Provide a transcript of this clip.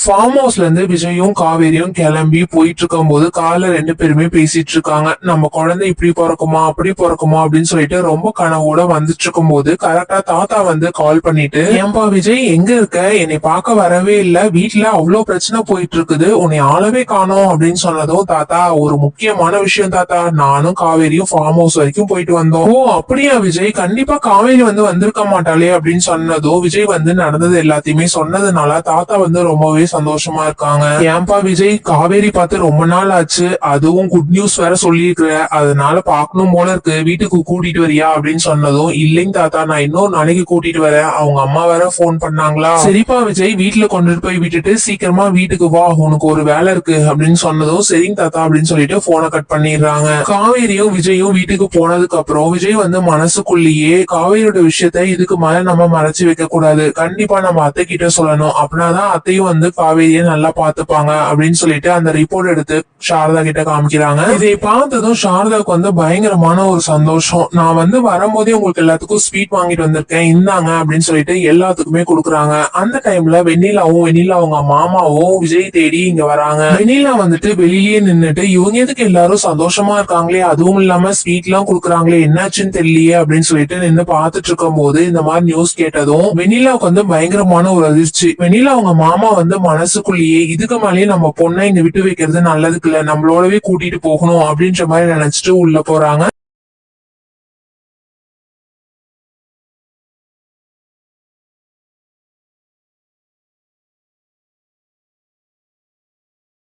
Form ஹவுஸ்ல இருந்து விஜயும் காவேரியும் கிளம்பி போயிட்டு இருக்கும் போது காலைல ரெண்டு பேருமே பேசிட்டு இருக்காங்க. நம்ம குழந்தை இப்படி பிறக்குமா அப்படி பிறக்குமா அப்படின்னு சொல்லிட்டு ரொம்ப கனவோட வந்துட்டு இருக்கும் போது கரெக்டா தாத்தா வந்து கால் பண்ணிட்டு, ஏன்பா விஜய் எங்க இருக்க, என்னை பார்க்க வரவே இல்ல, வீட்டுல அவ்வளவு பிரச்சனை போயிட்டு இருக்குது, உன்னை ஆளவே காணோம் அப்படின்னு சொன்னதும், தாத்தா ஒரு முக்கியமான விஷயம் தாத்தா, நானும் காவேரியும் ஃபார்ம் ஹவுஸ் வரைக்கும் போயிட்டு வந்தோம். ஓ அப்படியா விஜய், கண்டிப்பா காவேரி வந்து வந்திருக்க மாட்டாளே அப்படின்னு சொன்னதோ, விஜய் வந்து நடந்தது எல்லாத்தையுமே சொன்னதுனால தாத்தா வந்து ரொம்பவே சந்தோஷமா இருக்காங்க. ஏன்பா விஜய், காவேரி பார்த்து ரொம்ப நாள் ஆச்சு, அதுவும் குட் நியூஸ் வேற சொல்லியிருக்கிற, அதனால பாக்கணும் போல இருக்கு, வீட்டுக்கு கூட்டிட்டு வரியா அப்படின்னு சொன்னதும், இல்லைங்க தாத்தா நான் இன்னொரு நாளைக்கு கூட்டிட்டு வரேன், அவங்க அம்மா வேற போன் பண்ணாங்களா, சரிப்பா விஜய் வீட்டுல கொண்டுட்டு போய் விட்டுட்டு சீக்கிரமா வீட்டுக்கு வா, உனக்கு ஒரு வேலை இருக்கு அப்படின்னு சொன்னதும், சரிங்க தாத்தா அப்படின்னு சொல்லிட்டு போனை கட் பண்ணிடுறாங்க. காவேரியும் விஜயும் வீட்டுக்கு போனதுக்கு அப்புறம் விஜய் வந்து மனசுக்குள்ளேயே காவேரியோட விஷயத்த இதுக்கு மேல நம்ம மறைச்சு வைக்க கூடாது, கண்டிப்பா நம்ம அத்தை கிட்ட சொல்லணும், அப்படின்னாதான் அத்தையும் வந்து காவேரியை நல்லா பாத்துப்பாங்க அப்படின்னு சொல்லிட்டு அந்த ரிப்போர்ட் எடுத்து சாரதா கிட்ட காமிக்கிறாங்க. இதை பார்த்ததும் சாரதாவுக்கு வந்து பயங்கரமான ஒரு சந்தோஷம். நான் வந்து வரும்போதே உங்களுக்கு எல்லாத்துக்கும் ஸ்வீட் வாங்கிட்டு வந்திருக்கேன், இந்தாங்க அப்படின்னு சொல்லிட்டு எல்லாத்துக்குமே கொடுக்குறாங்க. அந்த டைம்ல வெண்ணிலா அவங்க மாமாவும் விஜய் தேடி இங்க வராங்க. வெண்ணிலா வந்துட்டு வெளியிலேயே நின்னுட்டு, இவங்க எதுக்கு எல்லாரும் சந்தோஷமா இருக்காங்களே, அதுவும் இல்லாம ஸ்வீட் எல்லாம் கொடுக்குறாங்களே, என்னாச்சுன்னு தெரியலையே அப்படின்னு சொல்லிட்டு நின்று பாத்துட்டு இருக்கும் போது இந்த மாதிரி நியூஸ் கேட்டதும் வெண்ணிலாவுக்கு வந்து பயங்கரமான ஒரு அதிர்ச்சி. வெண்ணிலா அவங்க மாமா வந்து மனசுக்குள்ளேயே இதுக்கு மேலேயே நம்ம பொண்ணை இங்க விட்டு வைக்கிறது நல்லதுக்கு இல்ல, நம்மளோடவே கூட்டிட்டு போகணும் அப்படின்ற மாதிரி நினைச்சிட்டு உள்ள போறாங்க.